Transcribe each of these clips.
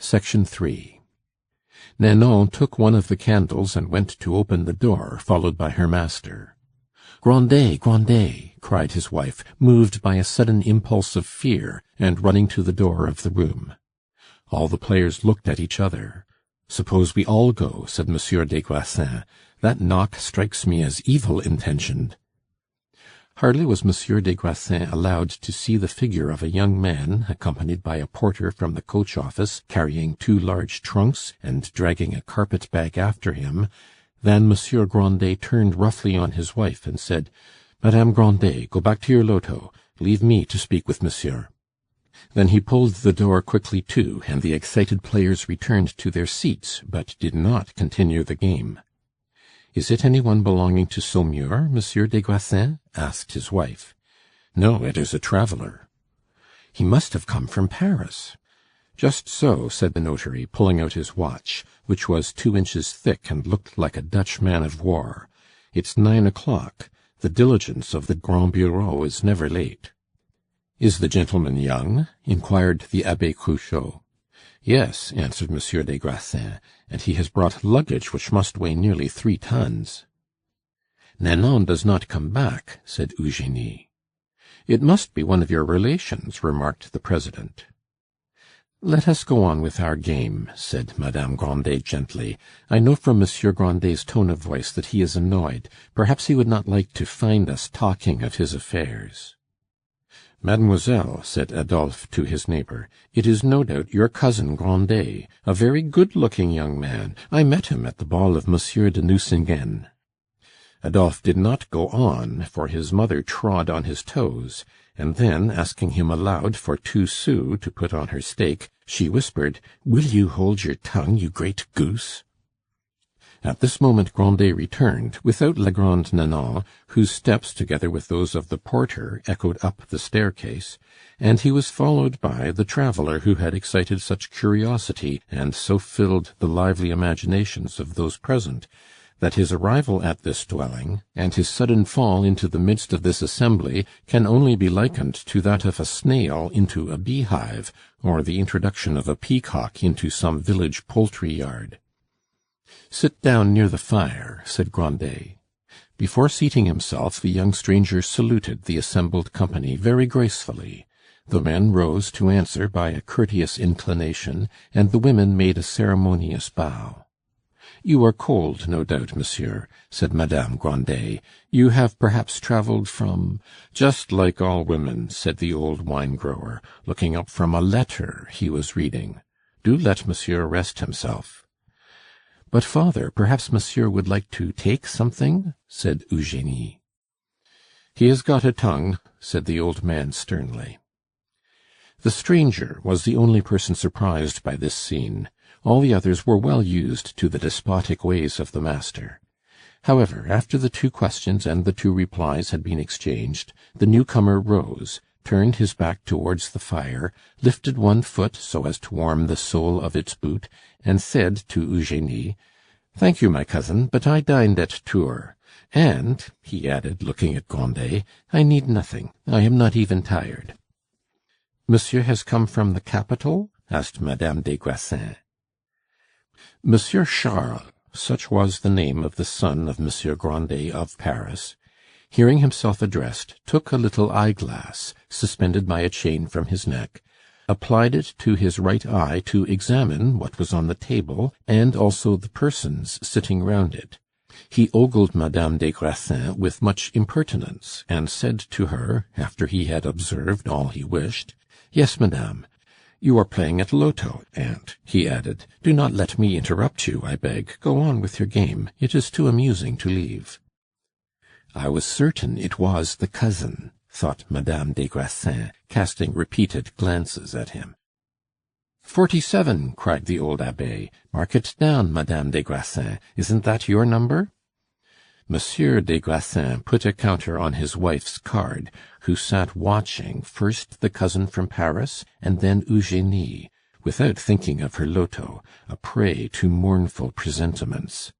Section 3. Nanon took one of the candles and went to open the door, followed by her master. "Grandet, Grandet!" cried his wife, moved by a sudden impulse of fear, and running to the door of the room. All the players looked at each other. "Suppose we all go," said Monsieur des Grassins. "That knock strikes me as evil-intentioned." Hardly was Monsieur des Grassins allowed to see the figure of a young man, accompanied by a porter from the coach-office, carrying 2 large trunks and dragging a carpet-bag after him, than Monsieur Grandet turned roughly on his wife and said, "Madame Grandet, go back to your loto. Leave me to speak with monsieur." Then he pulled the door quickly to, and the excited players returned to their seats, but did not continue the game. "Is it any one belonging to Saumur, Monsieur des Grassins?" asked his wife. "No, it is a traveller." "He must have come from Paris." "Just so," said the notary, pulling out his watch, which was 2 inches thick and looked like a Dutch man of war. "It's 9 o'clock. The diligence of the Grand Bureau is never late." "Is the gentleman young?" inquired the Abbé Cruchot. "Yes," answered Monsieur des Grassins, "and he has brought luggage which must weigh nearly 3 tons." "Nanon does not come back," said Eugenie. "It must be one of your relations," remarked the president. "Let us go on with our game," said Madame Grandet gently. "I know from Monsieur Grandet's tone of voice that he is annoyed. Perhaps he would not like to find us talking of his affairs." "Mademoiselle," said Adolphe to his neighbor, "it is no doubt your cousin Grandet, a very good-looking young man. I met him at the ball of Monsieur de Nucingen." Adolphe did not go on, for his mother trod on his toes, and then, asking him aloud for 2 sous to put on her steak, she whispered, "Will you hold your tongue, you great goose?" At this moment Grandet returned, without la Grande Nanon, whose steps, together with those of the porter, echoed up the staircase, and he was followed by the traveller who had excited such curiosity and so filled the lively imaginations of those present, that his arrival at this dwelling, and his sudden fall into the midst of this assembly, can only be likened to that of a snail into a beehive, or the introduction of a peacock into some village poultry-yard. "Sit down near the fire," said Grandet. Before seating himself, the young stranger saluted the assembled company very gracefully. The men rose to answer by a courteous inclination, and the women made a ceremonious bow. "You are cold, no doubt, monsieur," said Madame Grandet. "You have perhaps travelled from—" "Just like all women," said the old wine-grower, looking up from a letter he was reading. "Do let monsieur rest himself." "But, father, perhaps monsieur would like to take something?" said Eugenie. "He has got a tongue," said the old man sternly. The stranger was the only person surprised by this scene. All the others were well used to the despotic ways of the master. However, after the 2 questions and the 2 replies had been exchanged, the newcomer rose, turned his back towards the fire, lifted one foot so as to warm the sole of its boot, and said to Eugenie, "Thank you, my cousin, but I dined at Tours. And," he added, looking at Grandet, "I need nothing. I am not even tired." "Monsieur has come from the capital?" asked Madame des Grassins. Monsieur Charles, such was the name of the son of Monsieur Grandet of Paris, hearing himself addressed, took a little eyeglass, suspended by a chain from his neck, applied it to his right eye to examine what was on the table, and also the persons sitting round it. He ogled Madame des Grassins with much impertinence, and said to her, after he had observed all he wished, "Yes, madame. You are playing at loto, and," he added, "do not let me interrupt you, I beg. Go on with your game. It is too amusing to leave." "I was certain it was the cousin," thought Madame des Grassins, casting repeated glances at him. 47, cried the old abbé. "Mark it down, Madame des Grassins. Isn't that your number?" Monsieur des Grassins put a counter on his wife's card, who sat watching first the cousin from Paris and then Eugenie, without thinking of her loto, a prey to mournful presentiments.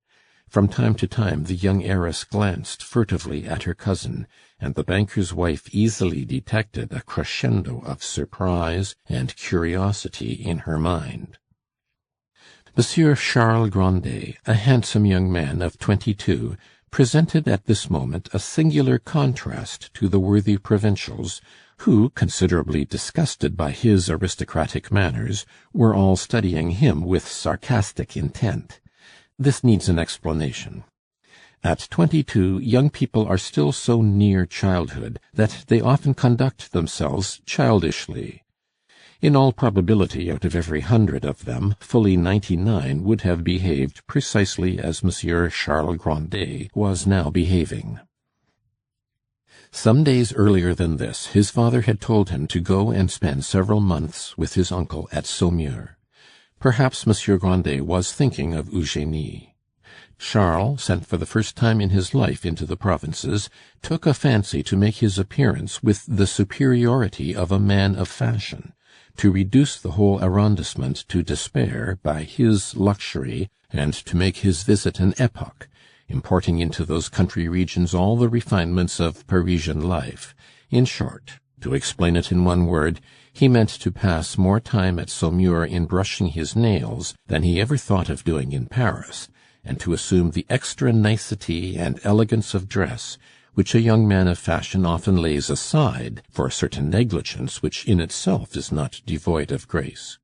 From time to time the young heiress glanced furtively at her cousin, and the banker's wife easily detected a crescendo of surprise and curiosity in her mind. Monsieur Charles Grandet, a handsome young man of 22, presented at this moment a singular contrast to the worthy provincials, who, considerably disgusted by his aristocratic manners, were all studying him with sarcastic intent. This needs an explanation. At 22, young people are still so near childhood that they often conduct themselves childishly. In all probability, out of every 100 of them, fully 99 would have behaved precisely as Monsieur Charles Grandet was now behaving. Some days earlier than this, his father had told him to go and spend several months with his uncle at Saumur. Perhaps Monsieur Grandet was thinking of Eugenie. Charles, sent for the first time in his life into the provinces, took a fancy to make his appearance with the superiority of a man of fashion, to reduce the whole arrondissement to despair by his luxury, and to make his visit an epoch, importing into those country regions all the refinements of Parisian life. In short, to explain it in one word, he meant to pass more time at Saumur in brushing his nails than he ever thought of doing in Paris, and to assume the extra nicety and elegance of dress which a young man of fashion often lays aside for a certain negligence which in itself is not devoid of grace.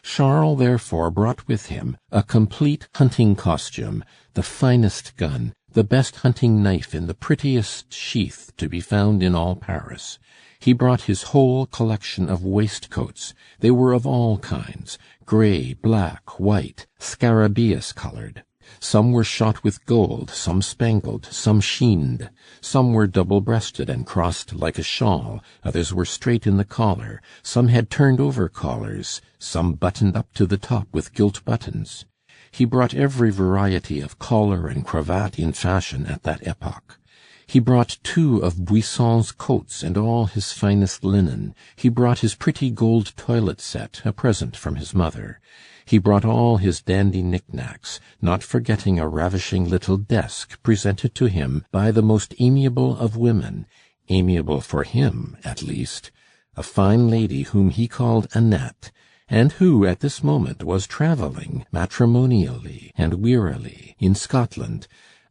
Charles therefore brought with him a complete hunting costume, the finest gun, the best hunting knife in the prettiest sheath to be found in all Paris. He brought his whole collection of waistcoats. They were of all kinds, grey, black, white, scarabaeus colored. Some were shot with gold, some spangled, some sheened. Some were double-breasted and crossed like a shawl, others were straight in the collar, some had turned-over collars, some buttoned up to the top with gilt buttons. He brought every variety of collar and cravat in fashion at that epoch. He brought 2 of Buisson's coats and all his finest linen. He brought his pretty gold toilet set, a present from his mother. He brought all his dandy knick-knacks, not forgetting a ravishing little desk presented to him by the most amiable of women, amiable for him at least, a fine lady whom he called Annette, and who at this moment was travelling matrimonially and wearily in Scotland,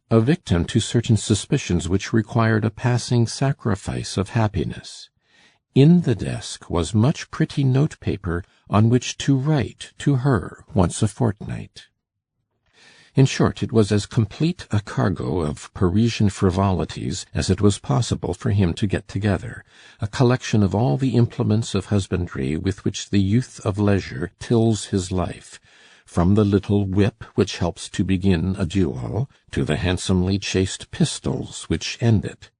a victim to certain suspicions which required a passing sacrifice of happiness. In the desk was much pretty note-paper on which to write to her once a fortnight. In short, it was as complete a cargo of Parisian frivolities as it was possible for him to get together, a collection of all the implements of husbandry with which the youth of leisure tills his life, from the little whip which helps to begin a duel, to the handsomely chased pistols which end it.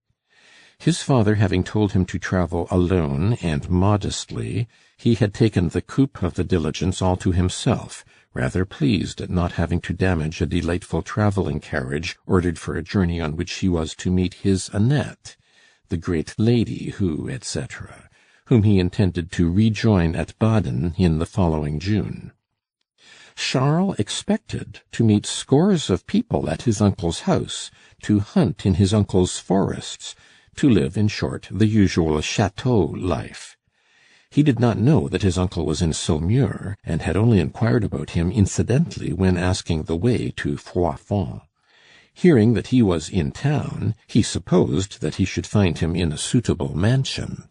His father having told him to travel alone and modestly, he had taken the coupe of the diligence all to himself, rather pleased at not having to damage a delightful travelling carriage ordered for a journey on which he was to meet his Annette, the great lady who, etc., whom he intended to rejoin at Baden in the following June. Charles expected to meet scores of people at his uncle's house, to hunt in his uncle's forests, to live, in short, the usual chateau life. He did not know that his uncle was in Saumur, and had only inquired about him incidentally when asking the way to Froidfond. Hearing that he was in town, he supposed that he should find him in a suitable mansion.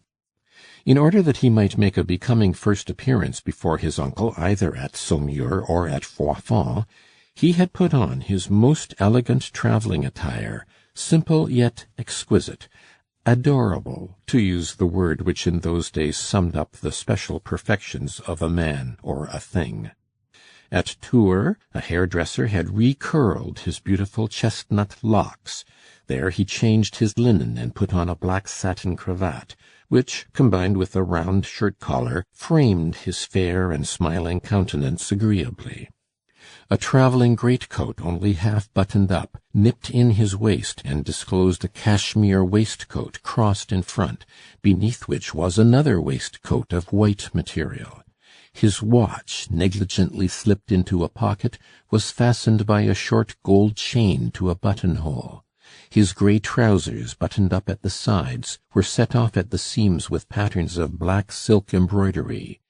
In order that he might make a becoming first appearance before his uncle either at Saumur or at Froidfond, he had put on his most elegant travelling attire, simple yet exquisite, adorable, to use the word which in those days summed up the special perfections of a man or a thing. At Tours, a hairdresser had recurled his beautiful chestnut locks. There he changed his linen and put on a black satin cravat, which, combined with a round shirt-collar, framed his fair and smiling countenance agreeably. A travelling greatcoat, only half buttoned up, nipped in his waist and disclosed a cashmere waistcoat crossed in front, beneath which was another waistcoat of white material. His watch, negligently slipped into a pocket, was fastened by a short gold chain to a buttonhole. His grey trousers, buttoned up at the sides, were set off at the seams with patterns of black silk embroidery.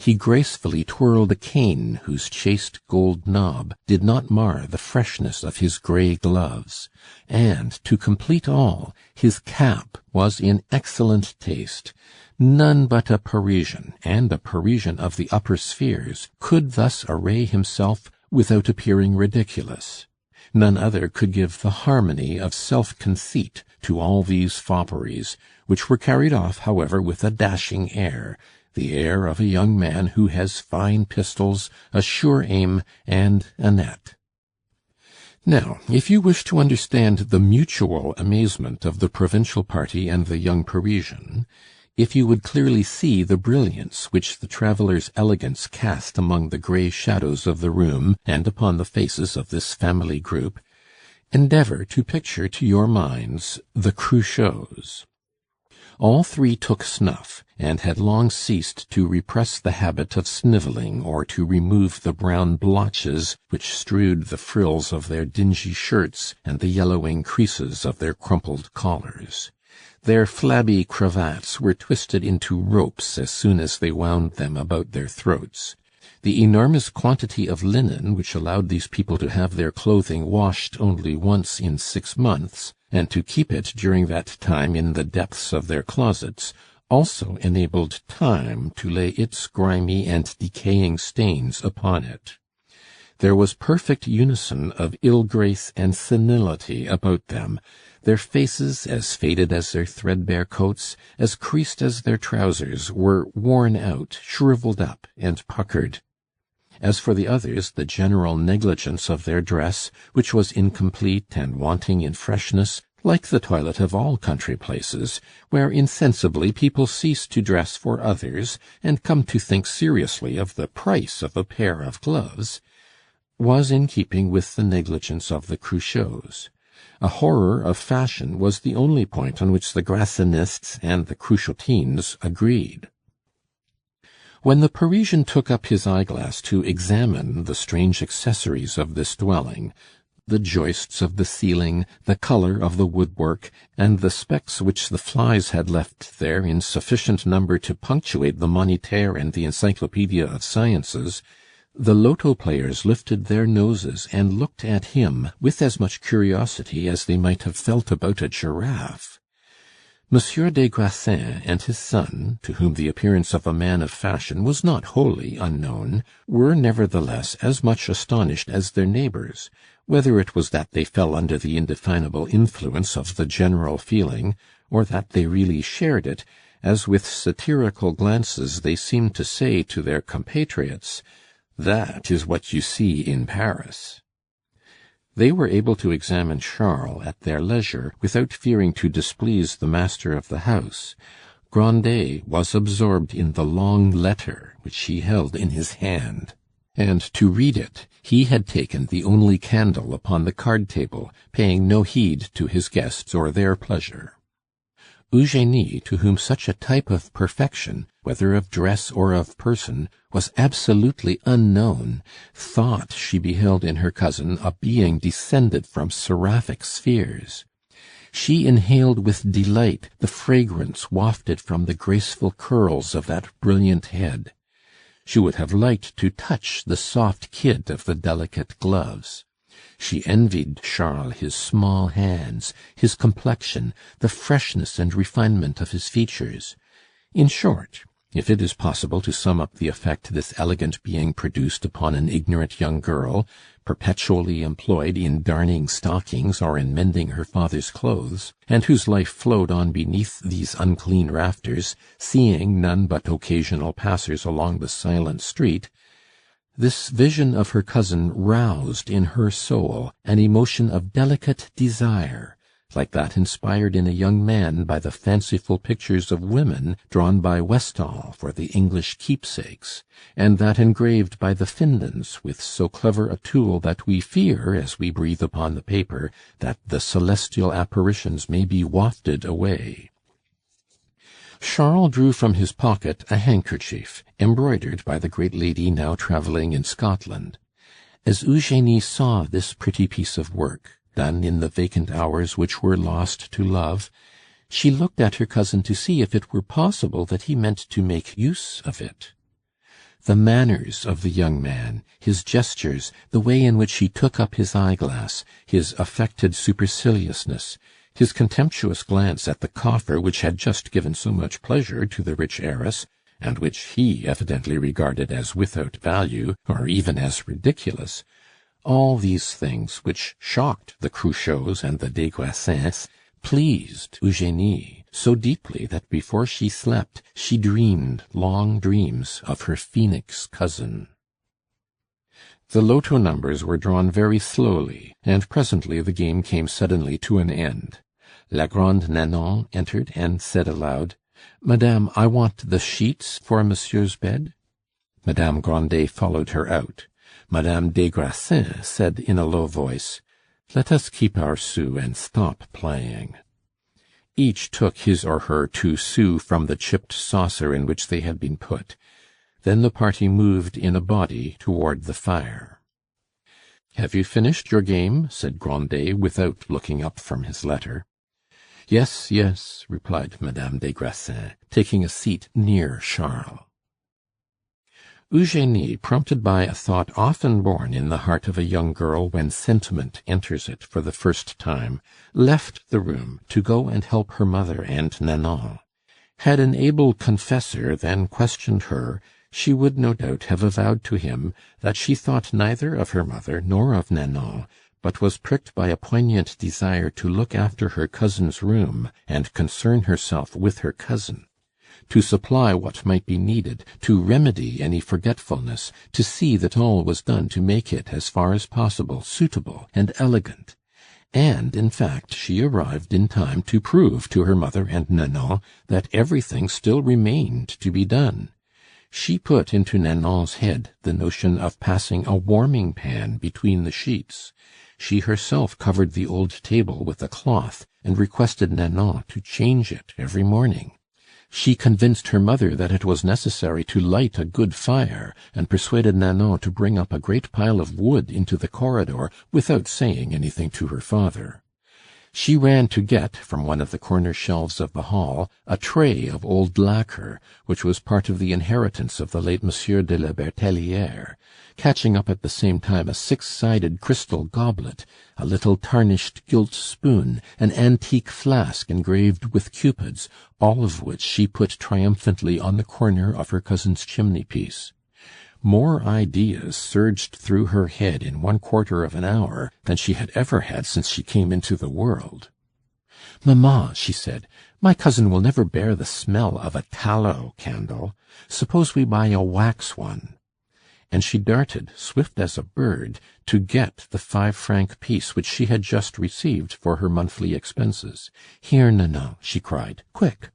He gracefully twirled a cane whose chased gold knob did not mar the freshness of his grey gloves, and, to complete all, his cap was in excellent taste. None but a Parisian, and a Parisian of the upper spheres, could thus array himself without appearing ridiculous. None other could give the harmony of self-conceit to all these fopperies, which were carried off, however, with a dashing air, the air of a young man who has fine pistols, a sure aim, and a net. Now, if you wish to understand the mutual amazement of the provincial party and the young Parisian, if you would clearly see the brilliance which the traveller's elegance cast among the grey shadows of the room and upon the faces of this family group, endeavour to picture to your minds the Cruchots. All three took snuff, and had long ceased to repress the habit of snivelling or to remove the brown blotches which strewed the frills of their dingy shirts and the yellowing creases of their crumpled collars. Their flabby cravats were twisted into ropes as soon as they wound them about their throats. The enormous quantity of linen which allowed these people to have their clothing washed only once in 6 months, and to keep it during that time in the depths of their closets, also enabled time to lay its grimy and decaying stains upon it. There was perfect unison of ill-grace and senility about them, their faces, as faded as their threadbare coats, as creased as their trousers, were worn out, shrivelled up, and puckered. As for the others, the general negligence of their dress, which was incomplete and wanting in freshness, like the toilet of all country places, where insensibly people cease to dress for others, and come to think seriously of the price of a pair of gloves, was in keeping with the negligence of the Cruchots. A horror of fashion was the only point on which the Grassinists and the Cruchotines agreed. When the Parisian took up his eyeglass to examine the strange accessories of this dwelling, the joists of the ceiling, the colour of the woodwork, and the specks which the flies had left there in sufficient number to punctuate the Moniteur and the Encyclopaedia of Sciences, the loto players lifted their noses and looked at him with as much curiosity as they might have felt about a giraffe. Monsieur des Grassins and his son, to whom the appearance of a man of fashion was not wholly unknown, were nevertheless as much astonished as their neighbours, whether it was that they fell under the indefinable influence of the general feeling, or that they really shared it, as with satirical glances they seemed to say to their compatriots, "That is what you see in Paris." They were able to examine Charles at their leisure without fearing to displease the master of the house. Grandet was absorbed in the long letter which he held in his hand, and to read it he had taken the only candle upon the card-table, paying no heed to his guests or their pleasure. Eugenie, to whom such a type of perfection, whether of dress or of person, was absolutely unknown, thought she beheld in her cousin a being descended from seraphic spheres. She inhaled with delight the fragrance wafted from the graceful curls of that brilliant head. She would have liked to touch the soft kid of the delicate gloves. She envied Charles his small hands, his complexion, the freshness and refinement of his features. In short, if it is possible to sum up the effect this elegant being produced upon an ignorant young girl, perpetually employed in darning stockings or in mending her father's clothes, and whose life flowed on beneath these unclean rafters, seeing none but occasional passers along the silent street, this vision of her cousin roused in her soul an emotion of delicate desire, like that inspired in a young man by the fanciful pictures of women drawn by Westall for the English keepsakes, and that engraved by the Findons with so clever a tool that we fear, as we breathe upon the paper, that the celestial apparitions may be wafted away. Charles drew from his pocket a handkerchief, embroidered by the great lady now travelling in Scotland. As Eugenie saw this pretty piece of work, done in the vacant hours which were lost to love, she looked at her cousin to see if it were possible that he meant to make use of it. The manners of the young man, his gestures, the way in which he took up his eyeglass, his affected superciliousness, his contemptuous glance at the coffer which had just given so much pleasure to the rich heiress, and which he evidently regarded as without value, or even as ridiculous, all these things, which shocked the Cruchots and the des Grassins, pleased Eugenie so deeply that before she slept she dreamed long dreams of her phoenix cousin. The loto numbers were drawn very slowly, and presently the game came suddenly to an end. La Grande Nanon entered and said aloud, "Madame, I want the sheets for monsieur's bed." Madame Grandet followed her out. Madame des Grassins said in a low voice, "Let us keep our sous and stop playing." Each took his or her 2 sous from the chipped saucer in which they had been put. Then the party moved in a body toward the fire. "Have you finished your game?" said Grandet, without looking up from his letter. "Yes, yes," replied Madame des Grassins, taking a seat near Charles. Eugenie, prompted by a thought often born in the heart of a young girl when sentiment enters it for the first time, left the room to go and help her mother and Nanon. Had an able confessor then questioned her, she would no doubt have avowed to him that she thought neither of her mother nor of Nanon, but was pricked by a poignant desire to look after her cousin's room and concern herself with her cousin, to supply what might be needed, to remedy any forgetfulness, to see that all was done to make it, as far as possible, suitable and elegant. And, in fact, she arrived in time to prove to her mother and Nanon that everything still remained to be done. She put into Nanon's head the notion of passing a warming pan between the sheets. She herself covered the old table with a cloth, and requested Nanon to change it every morning. She convinced her mother that it was necessary to light a good fire, and persuaded Nanon to bring up a great pile of wood into the corridor without saying anything to her father. She ran to get, from one of the corner shelves of the hall, a tray of old lacquer, which was part of the inheritance of the late Monsieur de la Bertellière, catching up at the same time a 6-sided crystal goblet, a little tarnished gilt spoon, an antique flask engraved with cupids, all of which she put triumphantly on the corner of her cousin's chimney-piece. More ideas surged through her head in 1/4 of an hour than she had ever had since she came into the world. "Mamma," she said, "my cousin will never bear the smell of a tallow candle. Suppose we buy a wax one." And she darted, swift as a bird, to get the 5-franc piece which she had just received for her monthly expenses. "Here, Nanon," she cried, "quick!"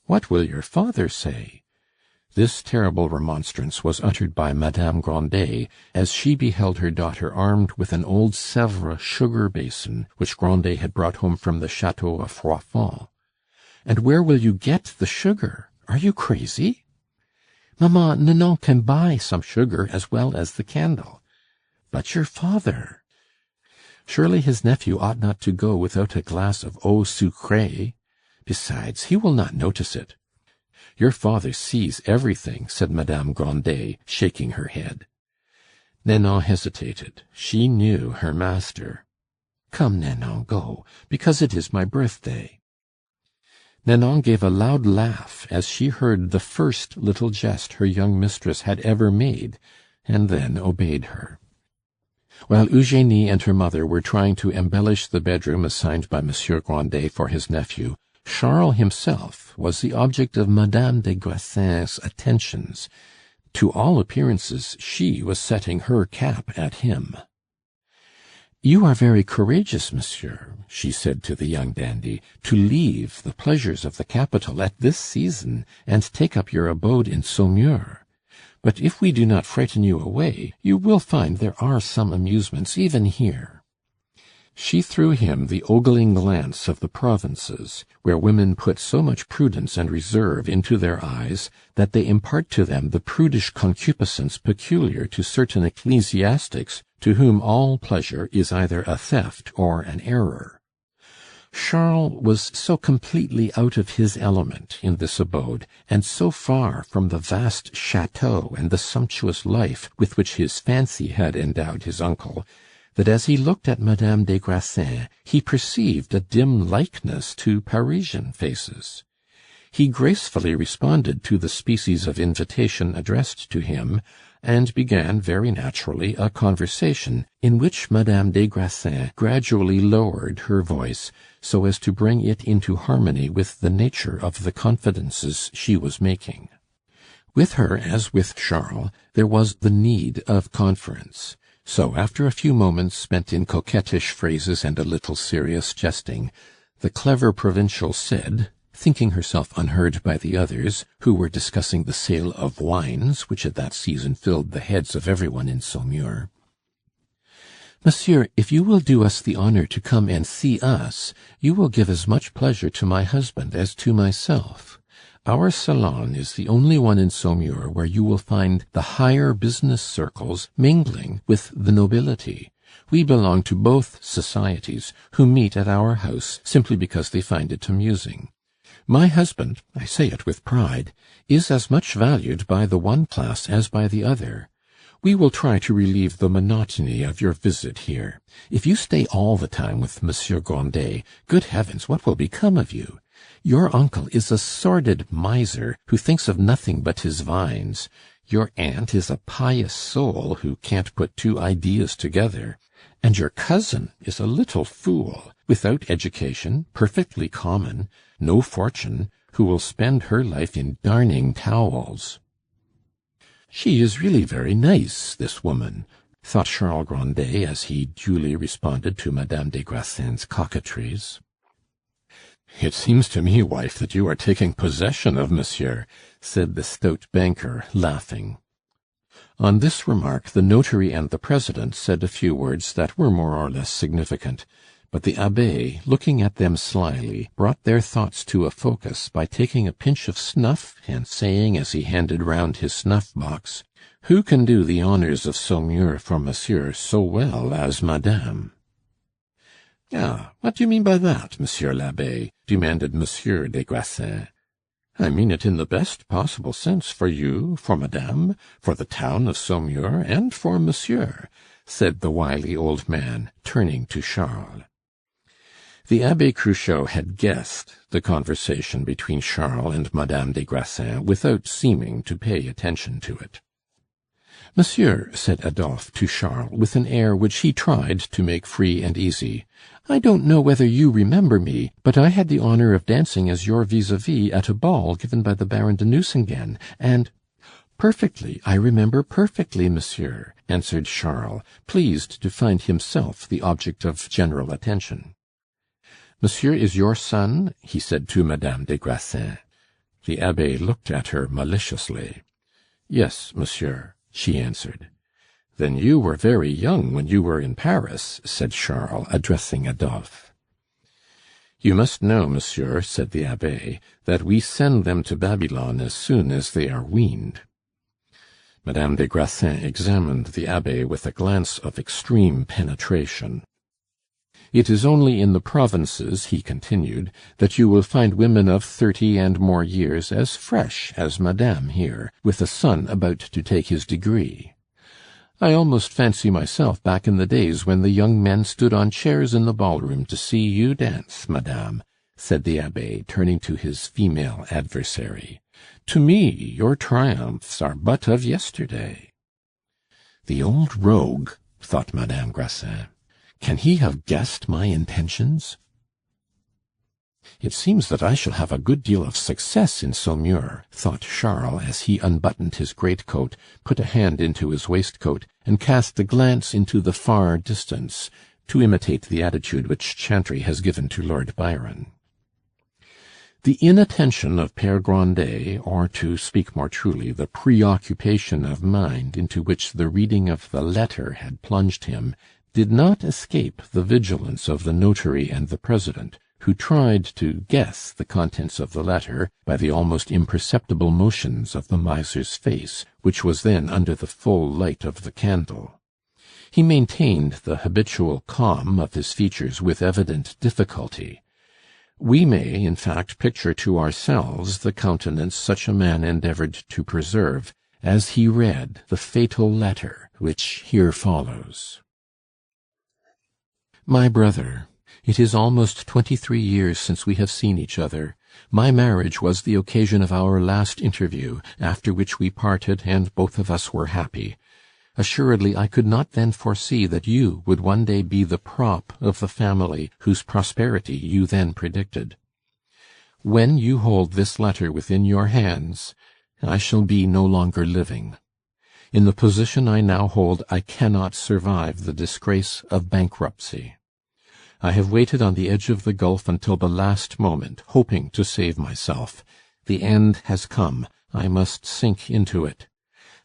"What will your father say?" This terrible remonstrance was uttered by Madame Grandet, as she beheld her daughter armed with an old Sèvres sugar basin, which Grandet had brought home from the chateau of Froidfond. "And where will you get the sugar? Are you crazy?" "Mamma, Nanon can buy some sugar as well as the candle." "But your father?" "Surely his nephew ought not to go without a glass of eau sucrée. Besides, he will not notice it." "Your father sees everything," said Madame Grandet, shaking her head. Nanon hesitated. She knew her master. "Come, Nanon, go, because it is my birthday." Nanon gave a loud laugh as she heard the first little jest her young mistress had ever made, and then obeyed her. While Eugenie and her mother were trying to embellish the bedroom assigned by Monsieur Grandet for his nephew, Charles himself was the object of Madame des Grassins' attentions. To all appearances she was setting her cap at him. "You are very courageous, monsieur," she said to the young dandy, "to leave the pleasures of the capital at this season and take up your abode in Saumur. But if we do not frighten you away, you will find there are some amusements even here." She threw him the ogling glance of the provinces, where women put so much prudence and reserve into their eyes that they impart to them the prudish concupiscence peculiar to certain ecclesiastics to whom all pleasure is either a theft or an error. Charles was so completely out of his element in this abode, and so far from the vast chateau and the sumptuous life with which his fancy had endowed his uncle, that as he looked at Madame des Grassins, he perceived a dim likeness to Parisian faces. He gracefully responded to the species of invitation addressed to him, and began very naturally a conversation, in which Madame des Grassins gradually lowered her voice, so as to bring it into harmony with the nature of the confidences she was making. With her, as with Charles, there was the need of conference. So, after a few moments spent in coquettish phrases and a little serious jesting, the clever provincial said, thinking herself unheard by the others, who were discussing the sale of wines, which at that season filled the heads of everyone in Saumur, "Monsieur, if you will do us the honor to come and see us, you will give as much pleasure to my husband as to myself. Our salon is the only one in Saumur where you will find the higher business circles mingling with the nobility. We belong to both societies, who meet at our house simply because they find it amusing. My husband, I say it with pride, is as much valued by the one class as by the other. We will try to relieve the monotony of your visit here. If you stay all the time with Monsieur Grandet, good heavens, what will become of you? Your uncle is a sordid miser who thinks of nothing but his vines. Your aunt is a pious soul who can't put two ideas together. And your cousin is a little fool, without education, perfectly common, no fortune, who will spend her life in darning towels." "She is really very nice, this woman," thought Charles Grandet as he duly responded to Madame des Grassins' coquetries. "It seems to me, wife, that you are taking possession of monsieur," said the stout banker, laughing. On this remark the notary and the president said a few words that were more or less significant, but the abbe, looking at them slyly, brought their thoughts to a focus by taking a pinch of snuff and saying as he handed round his snuff-box, "Who can do the honours of Saumur for monsieur so well as madame?" "Ah, what do you mean by that, Monsieur l'Abbe?" demanded Monsieur des Grassins. "I mean it in the best possible sense for you, for madame, for the town of Saumur, and for monsieur," said the wily old man, turning to Charles. The Abbe Cruchot had guessed the conversation between Charles and Madame des Grassins without seeming to pay attention to it. "Monsieur," said Adolphe to Charles, with an air which he tried to make free and easy, "I don't know whether you remember me, but I had the honor of dancing as your vis-à-vis at a ball given by the Baron de Nucingen, and—" "Perfectly, I remember perfectly, monsieur," answered Charles, pleased to find himself the object of general attention. "Monsieur is your son?" he said to Madame des Grassins. The abbe looked at her maliciously. "Yes, monsieur," she answered. "Then you were very young when you were in Paris," said Charles, addressing Adolphe. "You must know, monsieur," said the abbe, "that we send them to Babylon as soon as they are weaned." Madame des Grassins examined the abbe with a glance of extreme penetration. "It is only in the provinces," he continued, "that you will find women of 30 and more years as fresh as madame here, with a son about to take his degree. I almost fancy myself back in the days when the young men stood on chairs in the ballroom to see you dance, madame," said the abbe, turning to his female adversary. "To me your triumphs are but of yesterday." "The old rogue," thought Madame Grassins. "Can he have guessed my intentions? It seems that I shall have a good deal of success in Saumur," thought Charles as he unbuttoned his greatcoat, put a hand into his waistcoat, and cast a glance into the far distance, to imitate the attitude which Chantrey has given to Lord Byron. The inattention of Pere Grandet, or, to speak more truly, the preoccupation of mind into which the reading of the letter had plunged him, did not escape the vigilance of the notary and the president, who tried to guess the contents of the letter by the almost imperceptible motions of the miser's face, which was then under the full light of the candle. He maintained the habitual calm of his features with evident difficulty. We may, in fact, picture to ourselves the countenance such a man endeavored to preserve, as he read the fatal letter which here follows. My brother, it is almost 23 years since we have seen each other. My marriage was the occasion of our last interview, after which we parted, and both of us were happy. Assuredly, I could not then foresee that you would one day be the prop of the family whose prosperity you then predicted. When you hold this letter within your hands, I shall be no longer living. In the position I now hold, I cannot survive the disgrace of bankruptcy. I have waited on the edge of the gulf until the last moment, hoping to save myself. The end has come. I must sink into it.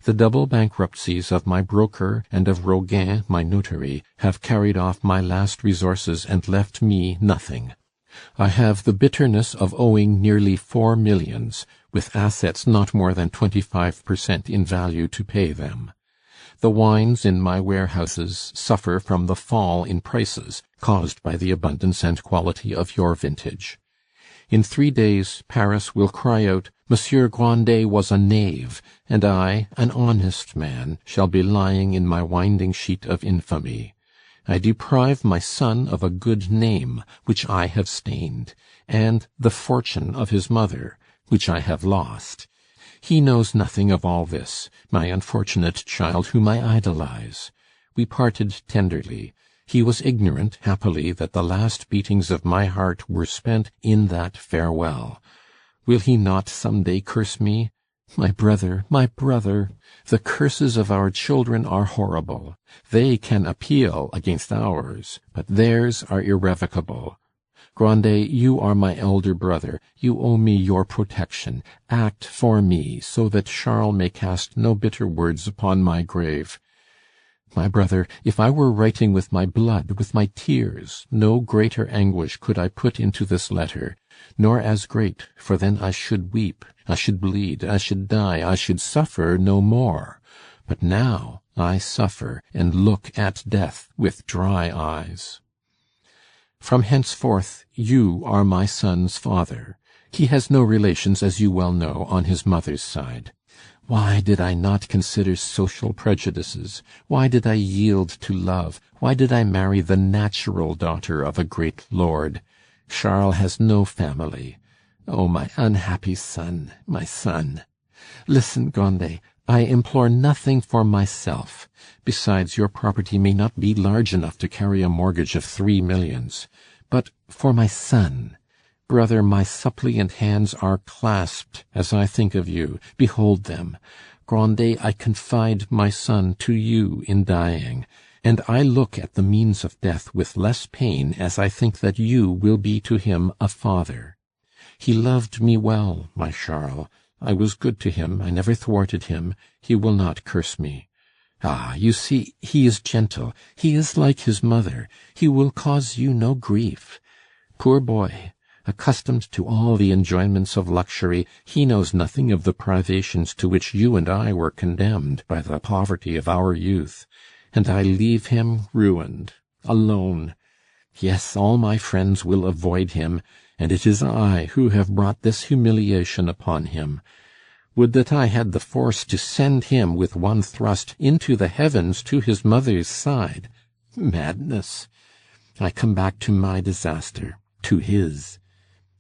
The double bankruptcies of my broker and of Roguin, my notary, have carried off my last resources and left me nothing. I have the bitterness of owing nearly 4 millions, with assets not more than 25% in value to pay them. The wines in my warehouses suffer from the fall in prices caused by the abundance and quality of your vintage. In 3 days Paris will cry out, Monsieur Grandet was a knave, and I, an honest man, shall be lying in my winding sheet of infamy. I deprive my son of a good name, which I have stained, and the fortune of his mother, which I have lost. He knows nothing of all this, my unfortunate child whom I idolize. We parted tenderly. He was ignorant, happily, that the last beatings of my heart were spent in that farewell. Will he not some day curse me? My brother, the curses of our children are horrible. They can appeal against ours, but theirs are irrevocable. Grandet, you are my elder brother. You owe me your protection. Act for me, so that Charles may cast no bitter words upon my grave. My brother, if I were writing with my blood, with my tears, no greater anguish could I put into this letter, nor as great, for then I should weep, I should bleed, I should die, I should suffer no more. But now I suffer, and look at death with dry eyes. From henceforth you are my son's father. He has no relations, as you well know, on his mother's side. Why did I not consider social prejudices? Why did I yield to love? Why did I marry the natural daughter of a great lord? Charles has no family. Oh, my unhappy son, my son! Listen, Grandet, I implore nothing for myself. Besides, your property may not be large enough to carry a mortgage of 3 millions. But for my son. Brother, my suppliant hands are clasped as I think of you. Behold them. Grandet, I confide my son to you in dying, and I look at the means of death with less pain as I think that you will be to him a father. He loved me well, my Charles. I was good to him, I never thwarted him. He will not curse me. Ah, you see, he is gentle. He is like his mother. He will cause you no grief. Poor boy! Accustomed to all the enjoyments of luxury, he knows nothing of the privations to which you and I were condemned by the poverty of our youth. And I leave him ruined, alone. Yes, all my friends will avoid him, and it is I who have brought this humiliation upon him. Would that I had the force to send him with one thrust into the heavens to his mother's side. Madness! I come back to my disaster, to his.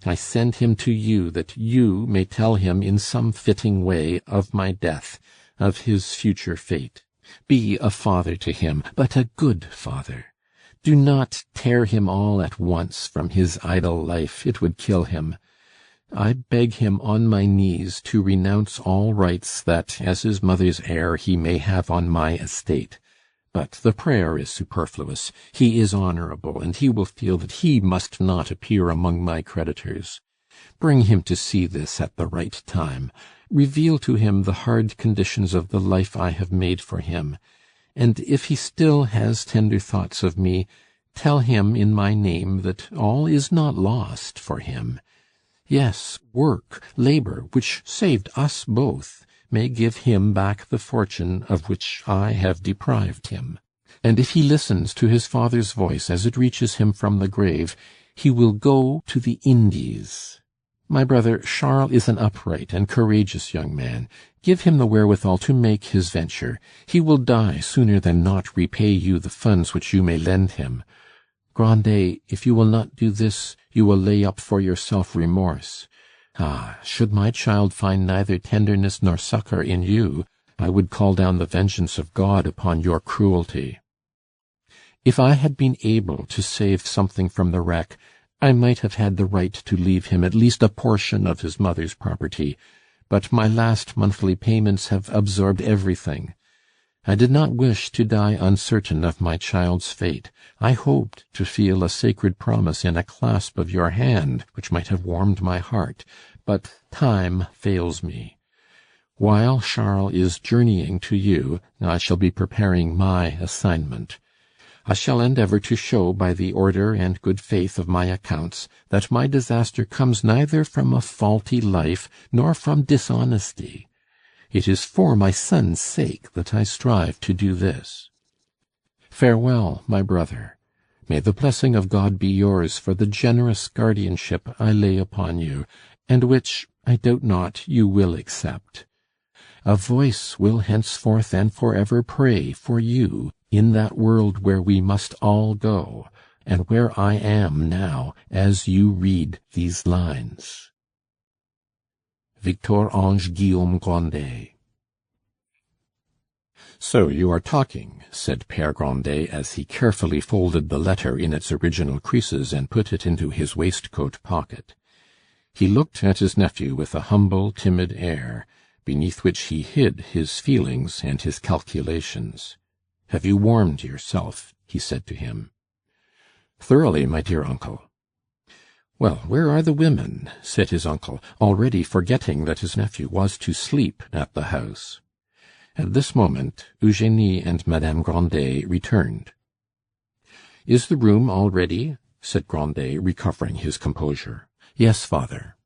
I send him to you, that you may tell him in some fitting way of my death, of his future fate. Be a father to him, but a good father. Do not tear him all at once from his idle life, it would kill him. I beg him on my knees to renounce all rights that, as his mother's heir, he may have on my estate. But the prayer is superfluous. He is honourable, and he will feel that he must not appear among my creditors. Bring him to see this at the right time. Reveal to him the hard conditions of the life I have made for him. And if he still has tender thoughts of me, tell him in my name that all is not lost for him. Yes, work, labour, which saved us both, may give him back the fortune of which I have deprived him. And if he listens to his father's voice as it reaches him from the grave, He will go to the Indies. My brother, Charles is an upright and courageous young man. Give him the wherewithal to make his venture. He will die sooner than not repay you the funds which you may lend him. Grandet, if you will not do this, you will lay up for yourself remorse. Ah, should my child find neither tenderness nor succour in you, I would call down the vengeance of God upon your cruelty. If I had been able to save something from the wreck, I might have had the right to leave him at least a portion of his mother's property, but my last monthly payments have absorbed everything. I did not wish to die uncertain of my child's fate. I hoped to feel a sacred promise in a clasp of your hand, which might have warmed my heart, but time fails me. While Charles is journeying to you, I shall be preparing my assignment. I shall endeavour to show by the order and good faith of my accounts that my disaster comes neither from a faulty life nor from dishonesty. It is for my son's sake that I strive to do this. Farewell, my brother. May the blessing of God be yours for the generous guardianship I lay upon you, and which, I doubt not, you will accept. A voice will henceforth and forever pray for you in that world where we must all go, and where I am now as you read these lines. Victor Ange Guillaume Grandet. "So you are talking," said Père Grandet, as he carefully folded the letter in its original creases and put it into his waistcoat pocket. He looked at his nephew with a humble, timid air, beneath which he hid his feelings and his calculations. "Have you warmed yourself?" he said to him. "Thoroughly, my dear uncle." "Well, where are the women?" said his uncle, already forgetting that his nephew was to sleep at the house. At this moment, Eugenie and Madame Grandet returned. "Is the room all ready?" said Grandet, recovering his composure. "Yes, father."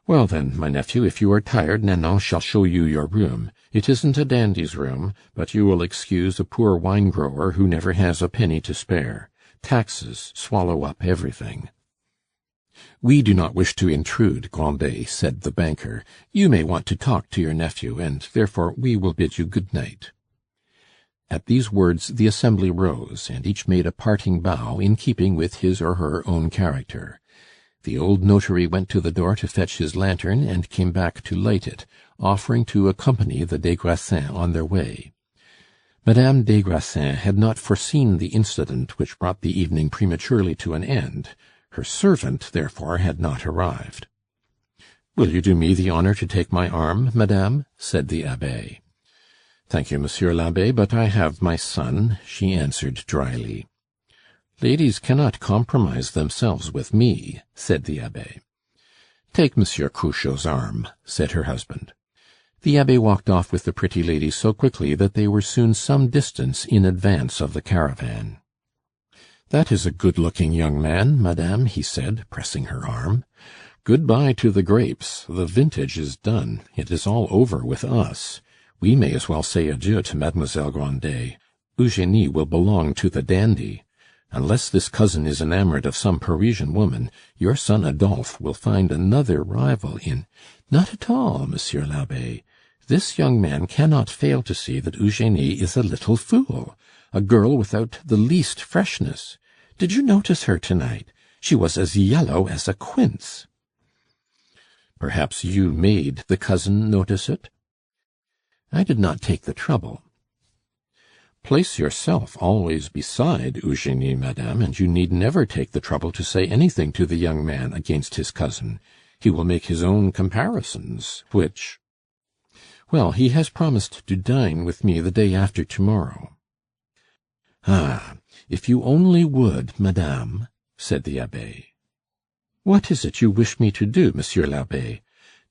"Well, then, my nephew, if you are tired, Nanon shall show you your room. It isn't a dandy's room, but you will excuse a poor wine-grower who never has a penny to spare. Taxes swallow up everything." "We do not wish to intrude, Grandet," said the banker. "You may want to talk to your nephew, and therefore we will bid you good night." At these words the assembly rose, and each made a parting bow in keeping with his or her own character. The old notary went to the door to fetch his lantern, and came back to light it, offering to accompany the des Grassins on their way. Madame des Grassins had not foreseen the incident which brought the evening prematurely to an end. Her servant, therefore, had not arrived. "Will you do me the honour to take my arm, madame?" said the abbe. "Thank you, monsieur l'abbe, but I have my son," she answered dryly. "Ladies cannot compromise themselves with me," said the abbe. "Take Monsieur Cruchot's arm," said her husband. The abbe walked off with the pretty lady so quickly that they were soon some distance in advance of the caravan. "That is a good-looking young man, madame," he said, pressing her arm. "Good-bye to the grapes. The vintage is done. It is all over with us. We may as well say adieu to Mademoiselle Grandet. Eugenie will belong to the dandy. Unless this cousin is enamored of some Parisian woman, your son Adolphe will find another rival in—" "Not at all, monsieur l'abbe. This young man cannot fail to see that Eugenie is a little fool, a girl without the least freshness. Did you notice her to-night? She was as yellow as a quince." "Perhaps you made the cousin notice it?" "I did not take the trouble." "Place yourself always beside Eugenie, madame, and you need never take the trouble to say anything to the young man against his cousin. He will make his own comparisons, which—" "Well, he has promised to dine with me the day after to-morrow." "Ah, if you only would, madame," said the abbe. "What is it you wish me to do, monsieur l'abbe?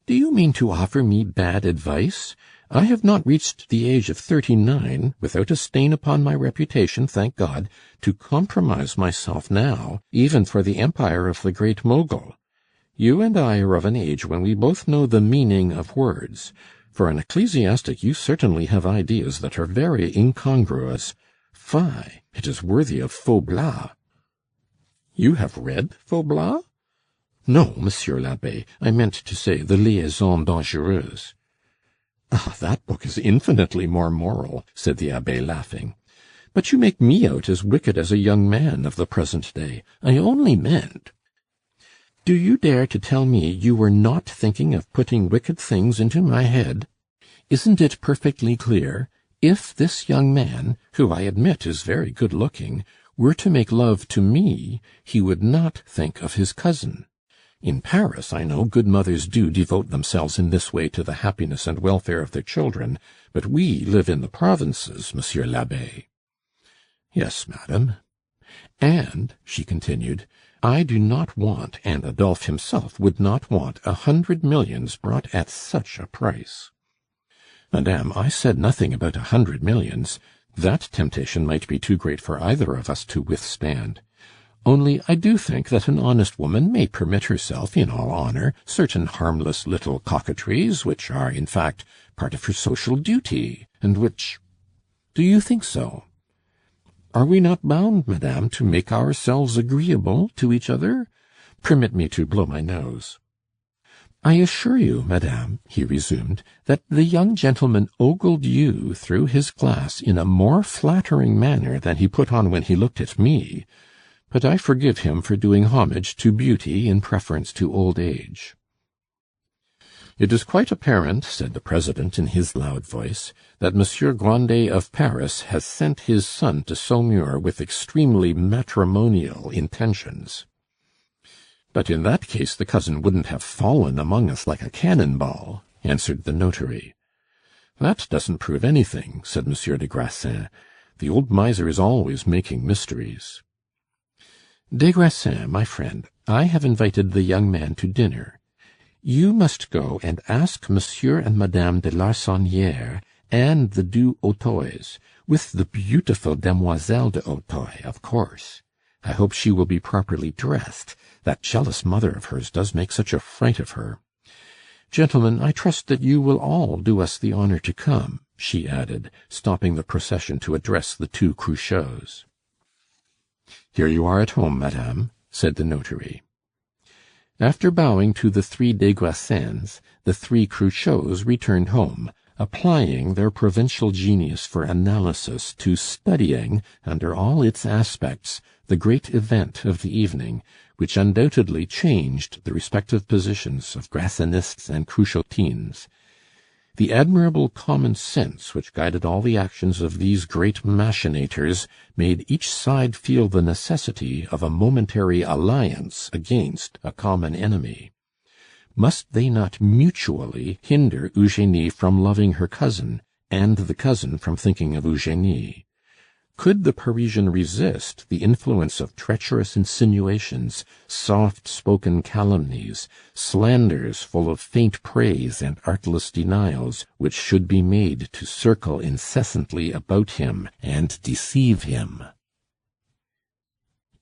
Do you mean to offer me bad advice? I have not reached the age of 39, without a stain upon my reputation, thank God, to compromise myself now, even for the empire of the Great Mogul. You and I are of an age when we both know the meaning of words. For an ecclesiastic, you certainly have ideas that are very incongruous. Fie! It is worthy of Faublas." You have read Faublas? No, Monsieur l'Abbé, I meant to say the Liaison Dangereuse. Ah, that book is infinitely more moral, said the Abbé, laughing. But you make me out as wicked as a young man of the present day. I only meant— Do you dare to tell me you were not thinking of putting wicked things into my head? Isn't it perfectly clear? If this young man, who I admit is very good-looking, were to make love to me, he would not think of his cousin. In Paris, I know, good mothers do devote themselves in this way to the happiness and welfare of their children, but we live in the provinces, Monsieur l'Abbé. Yes, madame. And, she continued, I do not want, and Adolphe himself would not want, 100 millions brought at such a price. Madame, I said nothing about 100 millions. That temptation might be too great for either of us to withstand. Only I do think that an honest woman may permit herself, in all honour, certain harmless little coquetries, which are, in fact, part of her social duty, and which— Do you think so? Are we not bound, madame, to make ourselves agreeable to each other? Permit me to blow my nose. I assure you, madame, he resumed, that the young gentleman ogled you through his glass in a more flattering manner than he put on when he looked at me. But I forgive him for doing homage to beauty in preference to old age. It is quite apparent, said the president in his loud voice, that Monsieur Grandet of Paris has sent his son to Saumur with extremely matrimonial intentions. But in that case the cousin wouldn't have fallen among us like a cannon-ball, answered the notary. That doesn't prove anything, said Monsieur des Grassins. The old miser is always making mysteries. Des Grassins, my friend, I have invited the young man to dinner. You must go and ask Monsieur and Madame de Larsonnière and the du Hautois, with the beautiful Demoiselle de Hautois, of course. I hope she will be properly dressed. That jealous mother of hers does make such a fright of her. Gentlemen, I trust that you will all do us the honour to come, she added, stopping the procession to address the two Cruchots. Here you are at home, madame, said the notary. After bowing to the three des Grassins, the three Cruchots returned home, applying their provincial genius for analysis to studying, under all its aspects, the great event of the evening, which undoubtedly changed the respective positions of Grassinists and Cruchotines. The admirable common sense which guided all the actions of these great machinators made each side feel the necessity of a momentary alliance against a common enemy. Must they not mutually hinder Eugenie from loving her cousin, and the cousin from thinking of Eugenie? Could the Parisian resist the influence of treacherous insinuations, soft-spoken calumnies, slanders full of faint praise and artless denials, which should be made to circle incessantly about him and deceive him?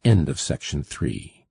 End of section 3.